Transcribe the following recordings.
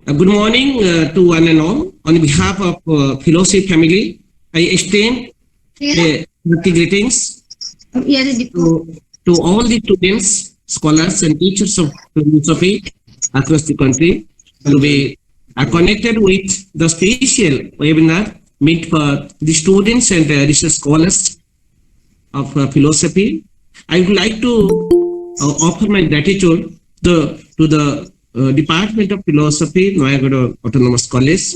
Good morning to one and all. On behalf of Philosophy family, I extend happy greetings to all the students, scholars, and teachers of philosophy across the country to be connected with the special webinar meant for the students and research scholars of philosophy. I would like to offer my gratitude to the Department of Philosophy, Noyagoda Autonomous College,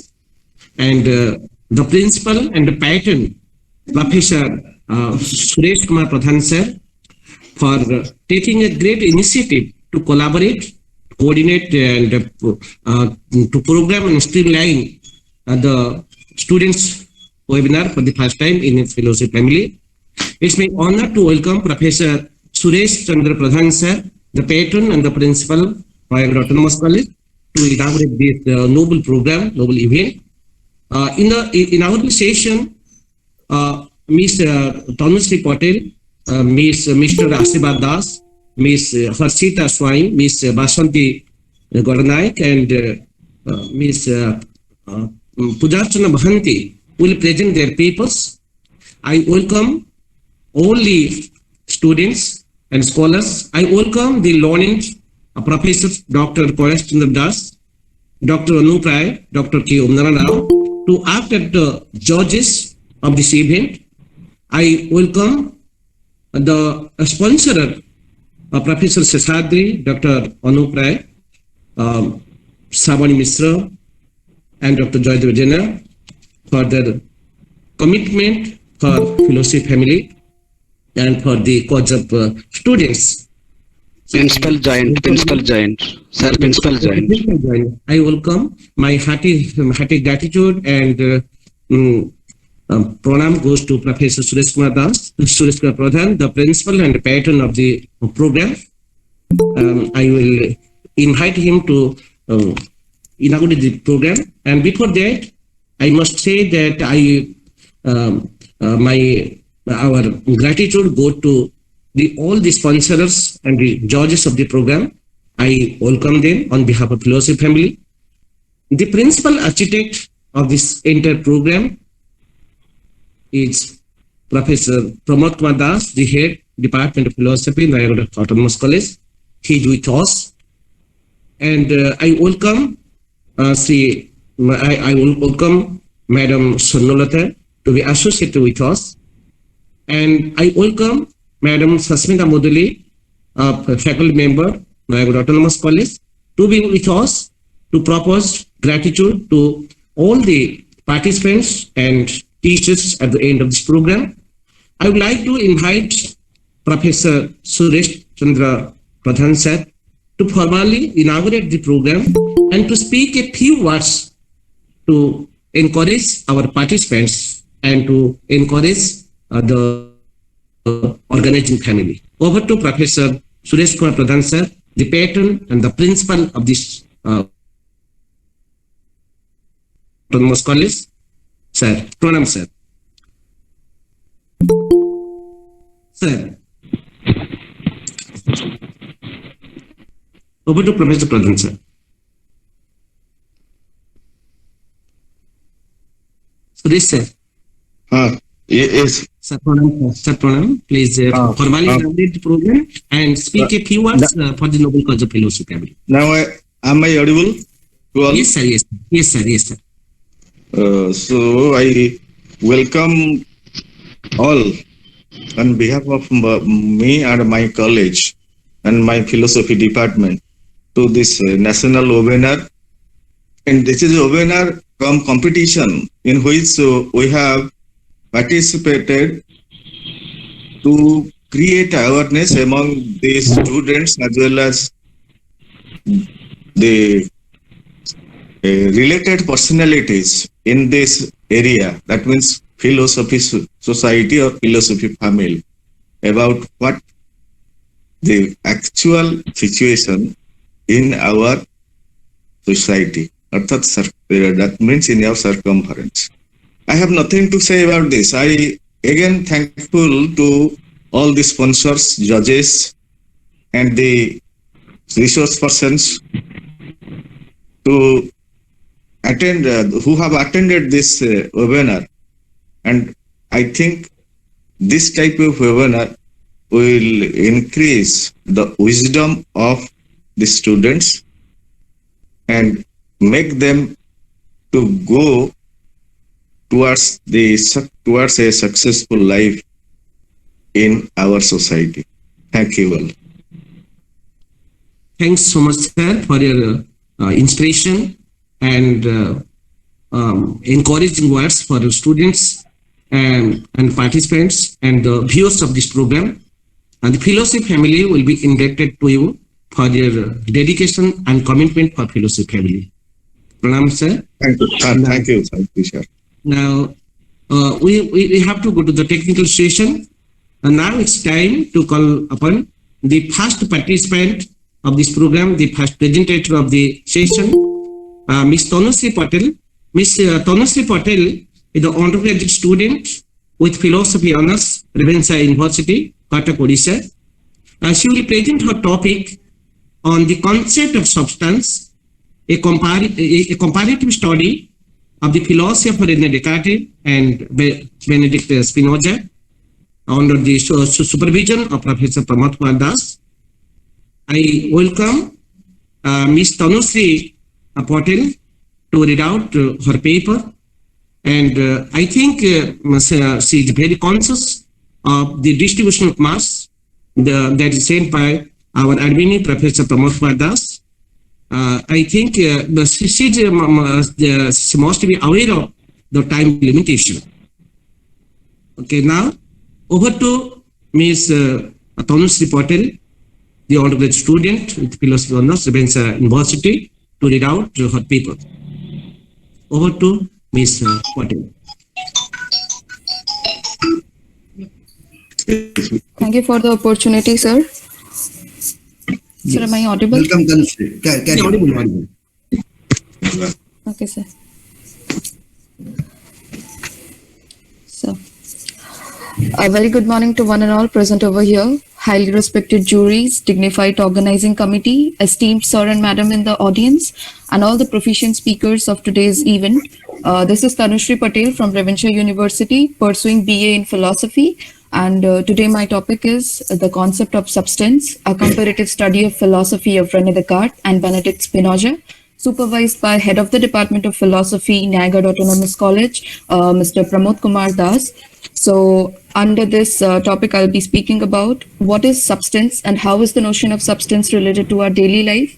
and the principal and the patron, Professor Suresh Kumar Pradhan sir, for taking a great initiative to collaborate, coordinate, and to program and streamline the students' webinar for the first time in Philosophy family. It's my honor to welcome Professor Suresh Chandra Pradhan sir, the patron and the principal of Autonomous College, to inaugurate this noble program, noble event. In the inaugural session, Ms. Tanushree Patel, Mr. Ashirbad Das, Ms. Harshita Swai, Ms. Basanti Goranaik, and Ms. Pujarchana Bhanti will present their papers. I welcome all the students and scholars. I welcome the learned Professor Dr. Kailash Chandra Das, Dr. Anup Rai, Dr. K. Omnaran Rao to act as the judges of this event. I welcome the sponsor, Professor Seshadri, Dr. Anup Rai, Savani Misra, and Dr. Joydev Jena for their commitment for Philosophy family and for the cause of students. Principal joint. Sir, principal joint. I welcome my hearty gratitude and pranam goes to Professor Suresh Kumar Das, Suresh Kumar Pradhan, the principal and patron of the program. I will invite him to inaugurate the program. And before that, I must say that our gratitude go to all the sponsors and the judges of the program. I welcome them on behalf of Philosophy family. The principal architect of this entire program is Professor Pramod Kumar Das, the head Department of Philosophy, Noyagoda Autonomous College. He is with us, and I welcome I will welcome Madam Swarnalata to be associated with us, and I welcome Madam Sasmita Moduli, a faculty member, Noyagoda Autonomous College, to be with us to propose gratitude to all the participants and teachers at the end of this program. I would like to invite Professor Suresh Chandra Pradhan sir to formally inaugurate the program and to speak a few words to encourage our participants and to encourage the organizing family. Over to Professor Suresh Kumar Pradhan sir, the patron and the principal of this Autonomous College. Sir, pranam sir. Sir. Over to Professor Pradhan sir. Suresh sir. Yes. Sir, pranam. Please formally inaugurate the program and speak a few words for the noble cause of Philosophy family. Now, am I audible to all? Yes, sir. Yes, sir. So I welcome all on behalf of me and my college and my philosophy department to this national webinar. And this is a webinar competition in which we have participated to create awareness among the students as well as the related personalities in this area, that means philosophy society or philosophy family, about what the actual situation in our society, that means in our circumference. I have nothing to say about this. I again thankful to all the sponsors, judges, and the resource persons to who have attended this webinar, and I think this type of webinar will increase the wisdom of the students and make them to go towards a successful life in our society. Thank you all. Thanks so much, sir, for your inspiration and encouraging words for the students and participants and the viewers of this program. And the Fellowship family will be indebted to you for your dedication and commitment for Fellowship family. Pranam, sir. Thank you. Thank you. Thank you, sir. Now, we have to go to the technical session. And now it's time to call upon the first participant of this program, the first presenter of the session, Ms. Tanushree Patel. Ms. Tanushree Patel is an undergraduate student with philosophy honors, Ravenshaw University, Cuttack, Odisha. She will present her topic on the concept of substance, a comparative study of the philosophy of René Descartes and Benedict Spinoza under the supervision of Professor Pramod Kumar Das. I welcome Ms. Tanushree Patel to read out her paper, and I think she is very conscious of the distribution of mass that is sent by our admin, Professor Pramod Kumar Das. I think she must be aware of the time limitation. Okay, now over to Ms. Tanushree Patel, the undergraduate student with philosophy honors, Ravenshaw University, to read out her paper. Over to Ms. Patel. Thank you for the opportunity, sir. Yes. Sir, am I audible? Welcome, Tanushree. Carry on. Okay, sir. So, a very good morning to one and all present over here. Highly respected juries, dignified organizing committee, esteemed sir and madam in the audience, and all the proficient speakers of today's event. This is Tanushree Patel from Ravenshaw University, pursuing BA in philosophy. And today my topic is the concept of substance, a comparative study of philosophy of René Descartes and Benedict Spinoza, supervised by Head of the Department of Philosophy, Naigaon Autonomous College, Mr. Pramod Kumar Das. So under this topic, I'll be speaking about what is substance and how is the notion of substance related to our daily life,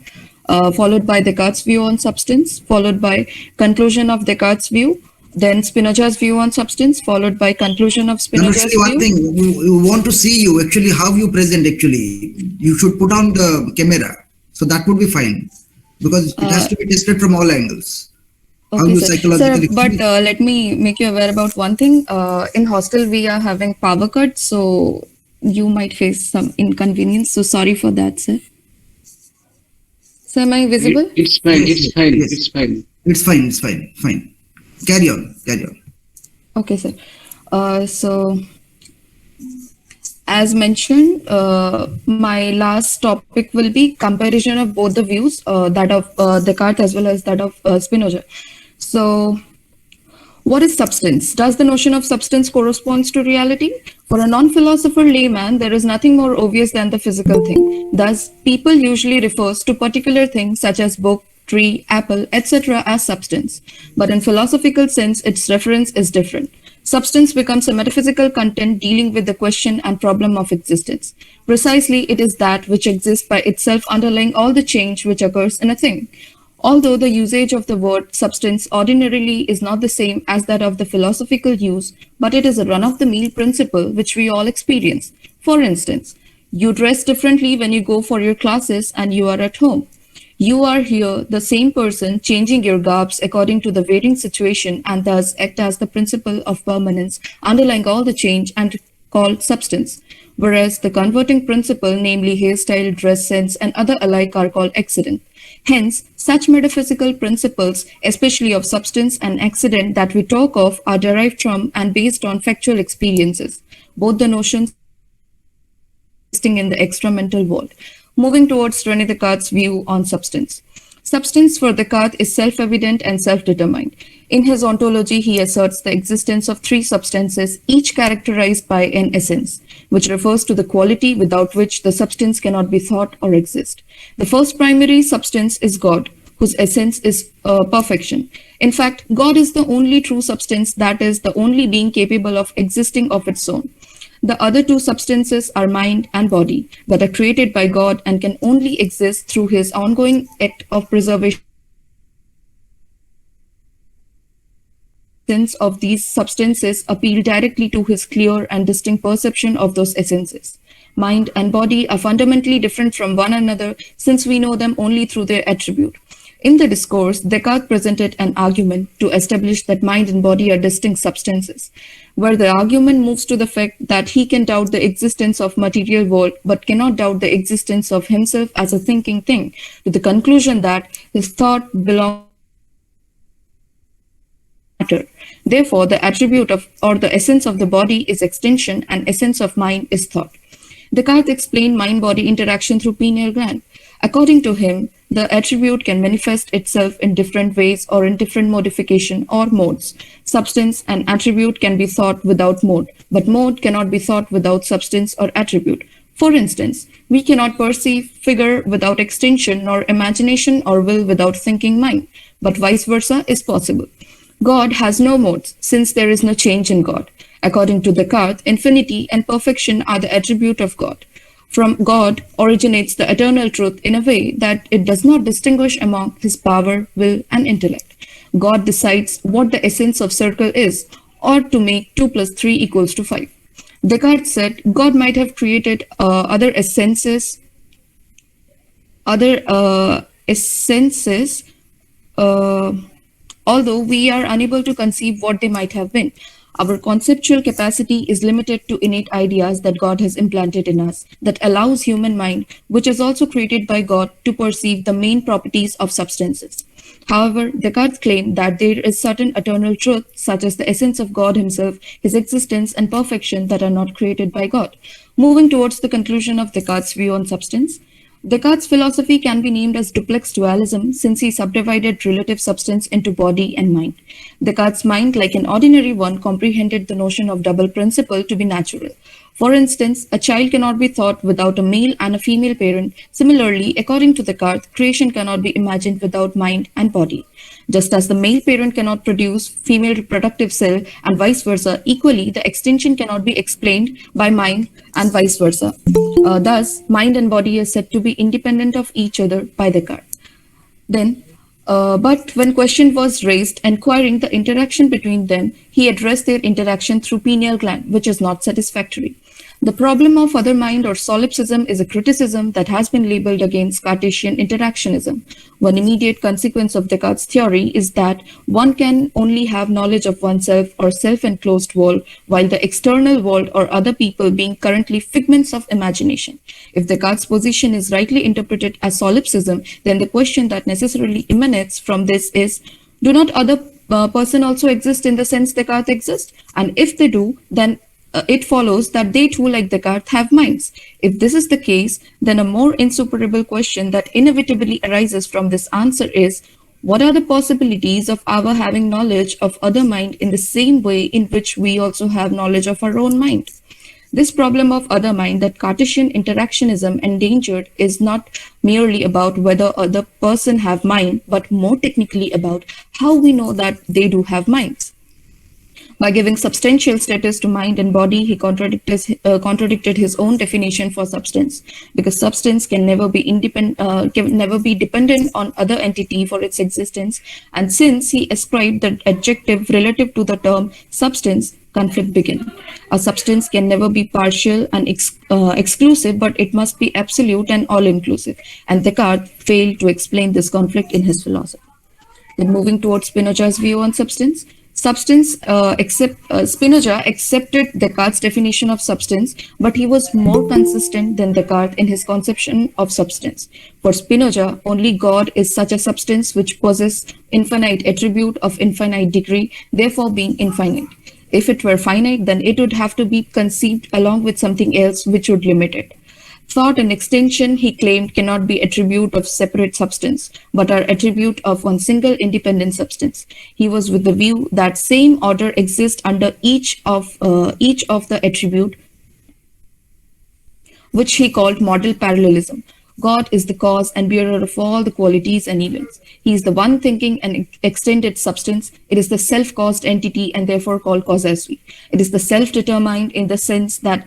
followed by Descartes' view on substance, followed by conclusion of Descartes' view, then Spinoza's view on substance, followed by conclusion of Spinoza's Tanushree, one view. thing, we want to see you actually, how you present actually. You should put on the camera. So that would be fine. Because it has to be tested from all angles. How Okay, you sir. psychologically Sir, but let me make you aware about one thing. In hostel, we are having power cuts, so you might face some inconvenience. So sorry for that, sir. Sir, am I visible? It's fine. Yes, It's fine. yes. It's fine. It's fine, it's fine, fine. Carry on, carry on. Okay, sir. So, as mentioned, my last topic will be comparison of both the views, that of Descartes as well as that of Spinoza. So, what is substance? Does the notion of substance corresponds to reality? For a non-philosopher layman, there is nothing more obvious than the physical thing. Thus, people usually refers to particular things such as book, tree, apple, etc. as substance. But in philosophical sense, its reference is different. Substance becomes a metaphysical content dealing with the question and problem of existence. Precisely, it is that which exists by itself underlying all the change which occurs in a thing. Although the usage of the word substance ordinarily is not the same as that of the philosophical use, but it is a run-of-the-mill principle which we all experience. For instance, you dress differently when you go for your classes and you are at home. You are here the same person changing your garbs according to the varying situation and thus act as the principle of permanence underlying all the change and called substance. Whereas the converting principle, namely hairstyle, dress sense, and other alike are called accident. Hence, such metaphysical principles, especially of substance and accident that we talk of, are derived from and based on factual experiences, both the notions existing in the extramental world. Moving towards René Descartes' view on substance. Substance for Descartes is self-evident and self-determined. In his ontology, he asserts the existence of three substances, each characterized by an essence, which refers to the quality without which the substance cannot be thought or exist. The first primary substance is God, whose essence is perfection. In fact, God is the only true substance, that is, the only being capable of existing of its own. The other two substances are mind and body, that are created by God and can only exist through his ongoing act of preservation. Of these substances appeal directly to his clear and distinct perception of those essences. Mind and body are fundamentally different from one another, since we know them only through their attribute. In the discourse, Descartes presented an argument to establish that mind and body are distinct substances, where the argument moves to the fact that he can doubt the existence of material world but cannot doubt the existence of himself as a thinking thing, to the conclusion that his thought belongs to matter. Therefore, the attribute of or the essence of the body is extension and essence of mind is thought. Descartes explained mind-body interaction through pineal gland. According to him, the attribute can manifest itself in different ways or in different modification or modes. Substance and attribute can be thought without mode, but mode cannot be thought without substance or attribute. For instance, we cannot perceive figure without extension, nor imagination or will without thinking mind, but vice versa is possible. God has no modes, since there is no change in God. According to Descartes, infinity and perfection are the attribute of God. From God originates the eternal truth in a way that it does not distinguish among his power, will, and intellect. God decides what the essence of circle is, or to make 2 + 3 = 5. Descartes said God might have created other essences, although we are unable to conceive what they might have been. Our conceptual capacity is limited to innate ideas that God has implanted in us, that allows human mind, which is also created by God, to perceive the main properties of substances. However, Descartes claimed that there is certain eternal truth, such as the essence of God himself, his existence and perfection, that are not created by God. Moving towards the conclusion of Descartes' view on substance, Descartes' philosophy can be named as duplex dualism, since he subdivided relative substance into body and mind. Descartes' mind, like an ordinary one, comprehended the notion of double principle to be natural. For instance, a child cannot be thought without a male and a female parent. Similarly, according to Descartes, creation cannot be imagined without mind and body. Just as the male parent cannot produce female reproductive cell and vice versa, equally, the extension cannot be explained by mind and vice versa. Thus, mind and body are said to be independent of each other by Descartes. But when question was raised inquiring the interaction between them, he addressed their interaction through pineal gland, which is not satisfactory. The problem of other mind or solipsism is a criticism that has been labeled against Cartesian interactionism. One immediate consequence of Descartes' theory is that one can only have knowledge of oneself or self-enclosed world, while the external world or other people being currently figments of imagination. If Descartes' position is rightly interpreted as solipsism, then the question that necessarily emanates from this is, do not other person also exist in the sense Descartes exists? And if they do, then it follows that they too, like Descartes, have minds. If this is the case, then a more insuperable question that inevitably arises from this answer is, what are the possibilities of our having knowledge of other mind in the same way in which we also have knowledge of our own mind? This problem of other mind that Cartesian interactionism endangered is not merely about whether other person have mind, but more technically about how we know that they do have minds. By giving substantial status to mind and body, he contradicted his own definition for substance, because substance can never be dependent on other entity for its existence. And since he ascribed the adjective relative to the term substance, conflict began. A substance can never be partial and exclusive, but it must be absolute and all-inclusive. And Descartes failed to explain this conflict in his philosophy. Then moving towards Spinoza's view on substance. Spinoza accepted Descartes' definition of substance, but he was more consistent than Descartes in his conception of substance. For Spinoza, only God is such a substance which possesses infinite attribute of infinite degree, therefore being infinite. If it were finite, then it would have to be conceived along with something else which would limit it. Thought and extension, he claimed, cannot be attribute of separate substance, but are attribute of one single independent substance. He was with the view that same order exists under each of the attribute, which he called model parallelism. God is the cause and bearer of all the qualities and events. He is the one thinking and extended substance. It is the self-caused entity and therefore called causality. It is the self-determined in the sense that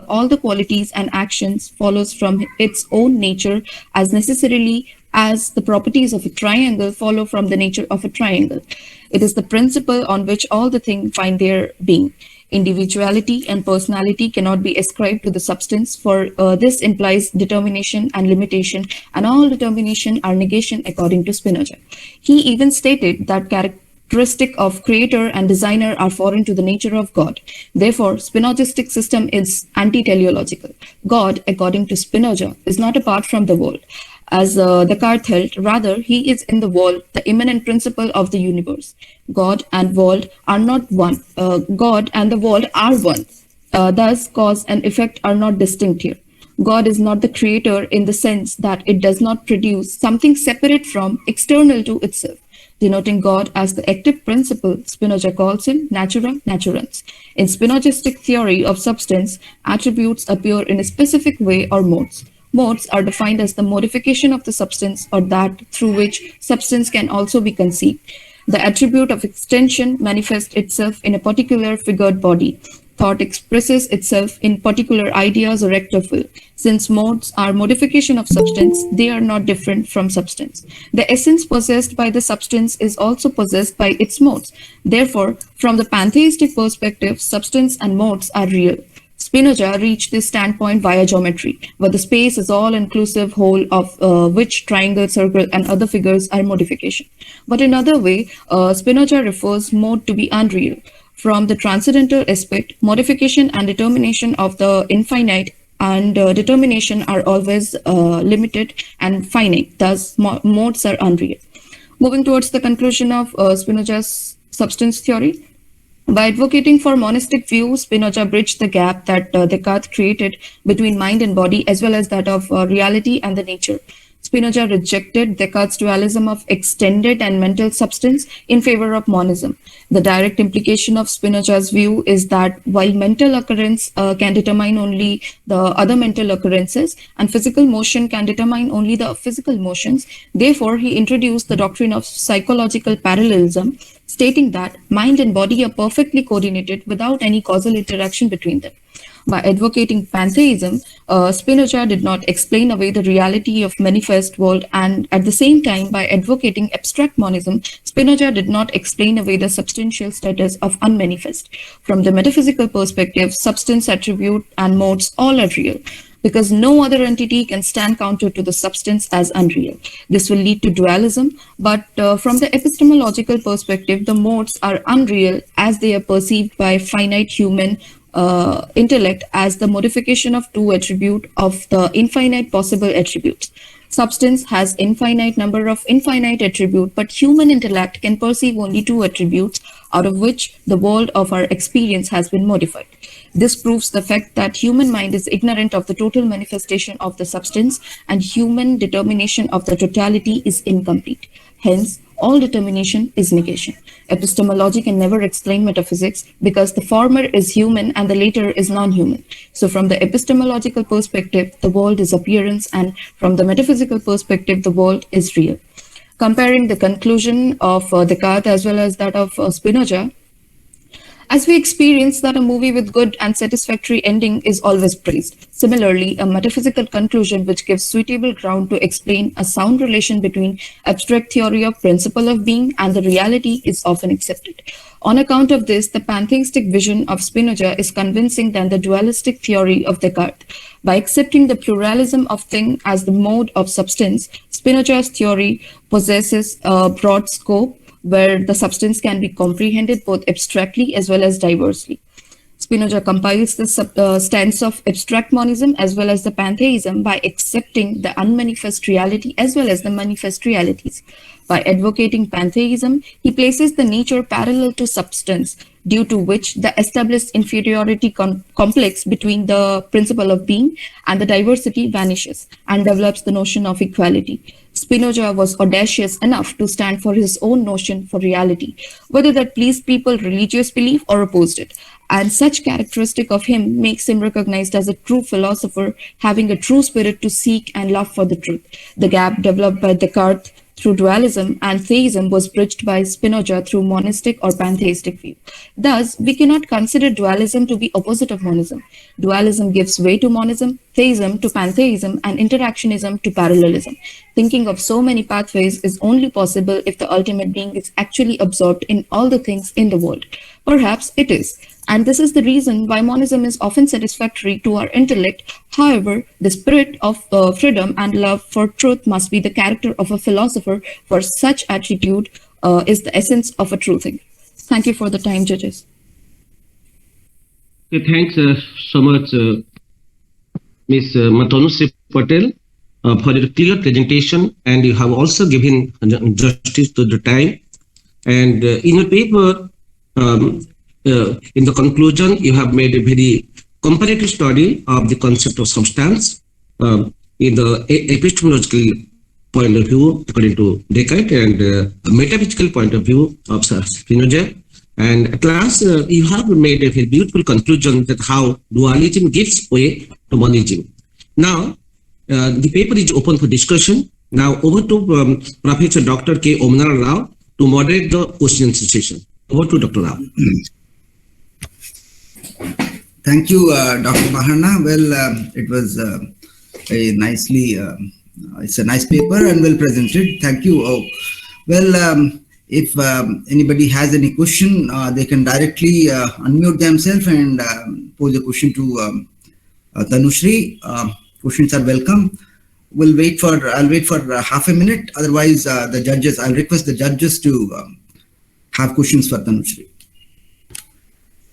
all the qualities and actions follows from its own nature as necessarily as the properties of a triangle follow from the nature of a triangle. It is the principle on which all the things find their being. Individuality and personality cannot be ascribed to the substance, for this implies determination and limitation, and all determination are negation according to Spinoza. He even stated that characteristic of creator and designer are foreign to the nature of God. Therefore, Spinozistic system is anti-teleological. God, according to Spinoza, is not apart from the world. As Descartes held, rather, he is in the world, the immanent principle of the universe. God and world are not one. God and the world are one. Thus, cause and effect are not distinct here. God is not the creator in the sense that it does not produce something separate from, external to itself. Denoting God as the active principle, Spinoza calls him natura naturans. In Spinozistic theory of substance, attributes appear in a specific way or modes. Modes are defined as the modification of the substance or that through which substance can also be conceived. The attribute of extension manifests itself in a particular figured body. Thought expresses itself in particular ideas or act of will. Since modes are modification of substance, they are not different from substance. The essence possessed by the substance is also possessed by its modes. Therefore, from the pantheistic perspective, substance and modes are real. Spinoza reached this standpoint via geometry, where the space is all-inclusive whole of which triangle, circle, and other figures are modification. But in another way, Spinoza refers mode to be unreal. From the transcendental aspect, modification and determination of the infinite and determination are always limited and finite. Thus, modes are unreal. Moving towards the conclusion of Spinoza's substance theory, by advocating for monistic view, Spinoza bridged the gap that Descartes created between mind and body, as well as that of reality and the nature. Spinoza rejected Descartes' dualism of extended and mental substance in favor of monism. The direct implication of Spinoza's view is that while mental occurrence can determine only the other mental occurrences, and physical motion can determine only the physical motions, therefore he introduced the doctrine of psychological parallelism, stating that mind and body are perfectly coordinated without any causal interaction between them. By advocating pantheism, Spinoza did not explain away the reality of manifest world, and at the same time, by advocating abstract monism, Spinoza did not explain away the substantial status of unmanifest. From the metaphysical perspective, substance, attribute, and modes all are real, because no other entity can stand counter to the substance as unreal. This will lead to dualism, but from the epistemological perspective, the modes are unreal as they are perceived by finite human intellect as the modification of two attributes of the infinite possible attributes. Substance has infinite number of infinite attributes, but human intellect can perceive only two attributes, out of which the world of our experience has been modified. This proves the fact that human mind is ignorant of the total manifestation of the substance, and human determination of the totality is incomplete. Hence, all determination is negation. Epistemology can never explain metaphysics because the former is human and the later is non-human. So from the epistemological perspective, the world is appearance, and from the metaphysical perspective, the world is real. Comparing the conclusion of Descartes as well as that of Spinoza, as we experience that a movie with good and satisfactory ending is always praised. Similarly, a metaphysical conclusion which gives suitable ground to explain a sound relation between abstract theory of principle of being and the reality is often accepted. On account of this, the pantheistic vision of Spinoza is convincing than the dualistic theory of Descartes. By accepting the pluralism of thing as the mode of substance, Spinoza's theory possesses a broad scope where the substance can be comprehended both abstractly as well as diversely. Spinoza compiles the stance of abstract monism as well as the pantheism by accepting the unmanifest reality as well as the manifest realities. By advocating pantheism, he places the nature parallel to substance, due to which the established inferiority complex between the principle of being and the diversity vanishes and develops the notion of equality. Spinoza was audacious enough to stand for his own notion for reality, whether that pleased people religious belief or opposed it. And such characteristic of him makes him recognized as a true philosopher, having a true spirit to seek and love for the truth. The gap developed by Descartes through dualism and theism was bridged by Spinoza through monistic or pantheistic view. Thus, we cannot consider dualism to be opposite of monism. Dualism gives way to monism, theism to pantheism, and interactionism to parallelism. Thinking of so many pathways is only possible if the ultimate being is actually absorbed in all the things in the world. Perhaps it is. And this is the reason why monism is often satisfactory to our intellect. However, the spirit of freedom and love for truth must be the character of a philosopher, for such attitude is the essence of a true thing. Thank you for the time, judges. Okay, thanks so much, Ms. Tanushree Patel, for your clear presentation, and you have also given justice to the time. And in your paper, in the conclusion, you have made a very comparative study of the concept of substance in the epistemological point of view, according to Descartes, and metaphysical point of view of Spinoza. And at last, you have made a very beautiful conclusion that how dualism gives way to monism. Now, the paper is open for discussion. Now, over to Professor Dr. K. Omnar Rao to moderate the question session. Over to Dr. Rao. Thank you, Dr. Bahana. Well, it was a nicely, it's a nice paper and well presented. Thank you. If anybody has any question, they can directly unmute themselves and pose a question to Tanushree. Questions are welcome. I'll wait for half a minute. Otherwise, I'll request the judges to have questions for Tanushree.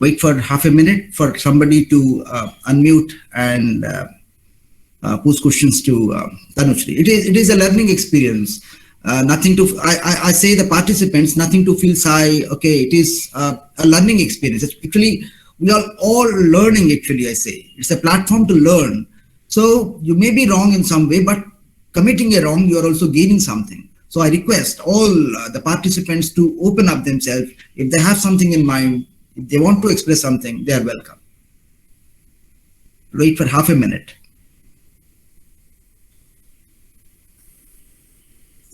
Wait for half a minute for somebody to unmute and pose questions to Tanushree. It is a learning experience. Nothing to, I say the participants, nothing to feel shy. Okay, it is a learning experience. Actually, we are all learning, actually, I say. It's a platform to learn. So you may be wrong in some way, but committing a wrong, you are also gaining something. So I request all the participants to open up themselves. If they have something in mind, if they want to express something, they are welcome. Wait for half a minute.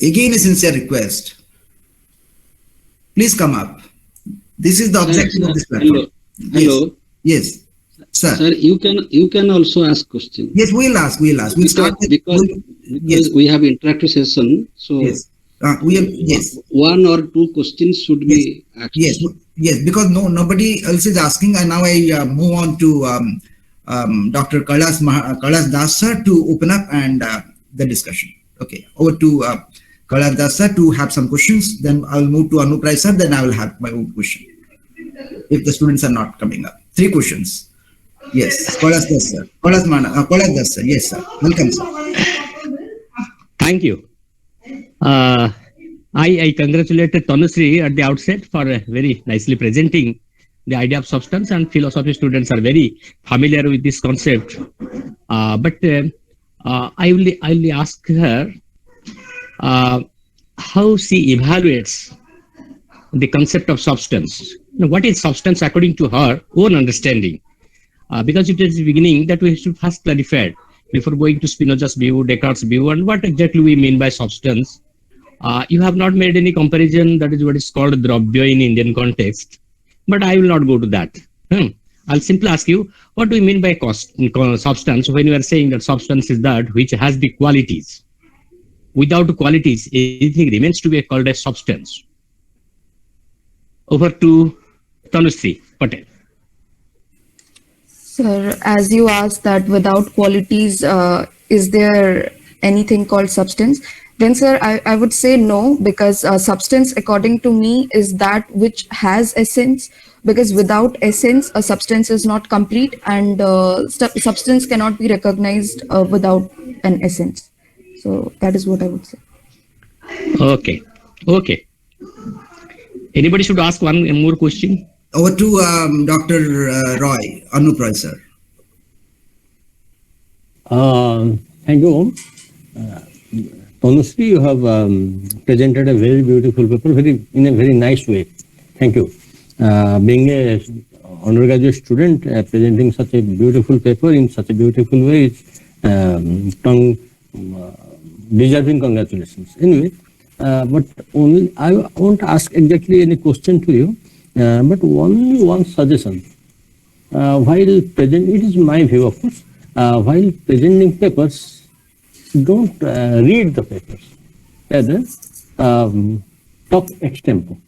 Again, a sincere request. Please come up. This is the objective of this platform. Hello. Yes. Sir. Sir, you can also ask questions. Yes, we'll ask. We'll start because yes. We have interactive session. So yes. Yes. One or two questions should be asked. Yes, because nobody else is asking, and now I move on to Dr. Kailas Das sir to open up and the discussion. Okay, over to Kailas Das sir to have some questions. Then I'll move to Anup Rai sir. Then I will have my own question. If the students are not coming up, 3 questions. Yes, Kailas Das sir. Kailas Das sir. Yes, sir. Welcome, sir. Thank you. I congratulated Tanushree at the outset for very nicely presenting the idea of substance, and philosophy students are very familiar with this concept. But I will ask her how she evaluates the concept of substance. What is substance according to her own understanding? Because it is the beginning that we should first clarify before going to Spinoza's view, Descartes' view, and what exactly we mean by substance. You have not made any comparison, that is what is called dravya in Indian context, but I will not go to that. I'll simply ask you, what do you mean by substance when you are saying that substance is that which has the qualities? Without qualities, anything remains to be called a substance. Over to Tanushree Patel. Sir, as you asked that without qualities, is there anything called substance? Then, sir, I would say no, because substance, according to me, is that which has essence, because without essence, a substance is not complete, and substance cannot be recognized without an essence. So that is what I would say. Okay. Okay. Anybody should ask one more question? Over to Dr. Roy, Anup Roy, sir. Thank you, Om. Tanushree, you have presented a very beautiful paper, in a very nice way. Thank you. Being a undergraduate student, presenting such a beautiful paper in such a beautiful way is deserving congratulations. Anyway, but only I won't ask exactly any question to you, but only one suggestion. While present, it is my view, of course. While presenting papers, don't read the papers. Rather, talk extempo.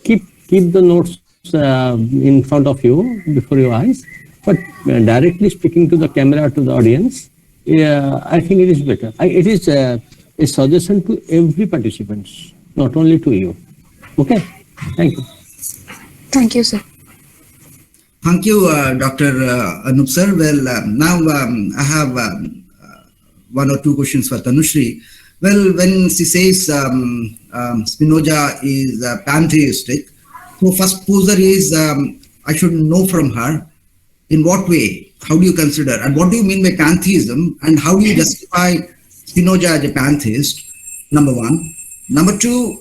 Keep the notes in front of you, before your eyes, but directly speaking to the camera, to the audience, I think it is better. It is a suggestion to every participant, not only to you. Okay? Thank you. Thank you, sir. Thank you, Dr. Anup, sir. Well, now I have one or two questions for Tanushree. Well, when she says Spinoza is pantheistic, so first poser is, I should know from her, in what way? How do you consider? And what do you mean by pantheism? And how do you justify Spinoza as a pantheist? Number one. Number two,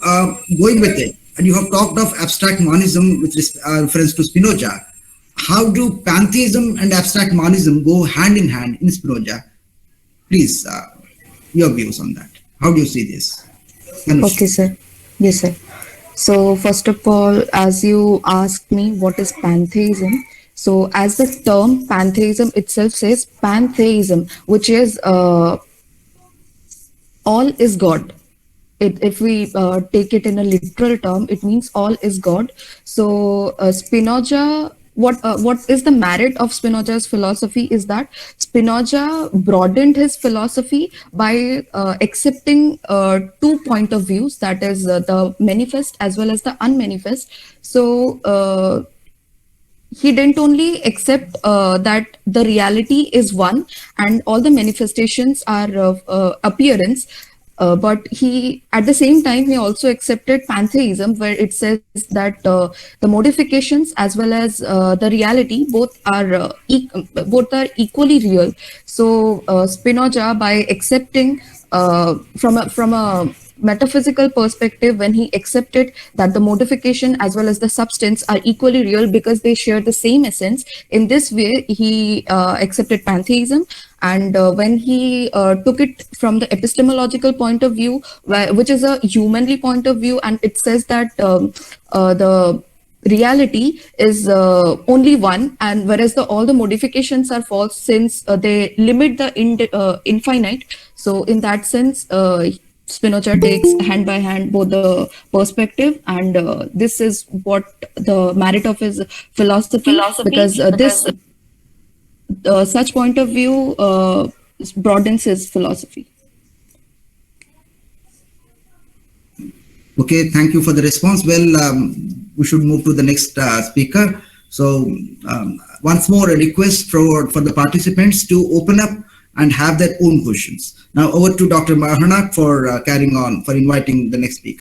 going with it, and you have talked of abstract monism with reference to Spinoza. How do pantheism and abstract monism go hand in hand in Spinoza? Please, your views on that. How do you see this? Tanushree. Okay, sir. Yes, sir. So first of all, as you asked me, what is pantheism? So as the term pantheism itself says, pantheism, which is all is God. If we take it in a literal term, it means all is God. So Spinoza, what is the merit of Spinoza's philosophy is that Spinoza broadened his philosophy by accepting 2 point of views, that is the manifest as well as the unmanifest. So he didn't only accept that the reality is one and all the manifestations are appearance, but he, at the same time, he also accepted pantheism, where it says that the modifications as well as the reality both are equally real. So Spinoza, by accepting from a metaphysical perspective, when he accepted that the modification as well as the substance are equally real because they share the same essence, in this way he accepted pantheism. And when he took it from the epistemological point of view, which is a humanly point of view, and it says that the reality is only one, and whereas all the modifications are false, since they limit the infinite. So in that sense, Spinoza takes hand by hand both the perspective, and this is what the merit of his philosophy because this such point of view broadens his philosophy. Okay, thank you for the response. Well, we should move to the next speaker. So once more, a request for the participants to open up and have their own questions. Now over to Dr. Mahanak for carrying on, for inviting the next speaker.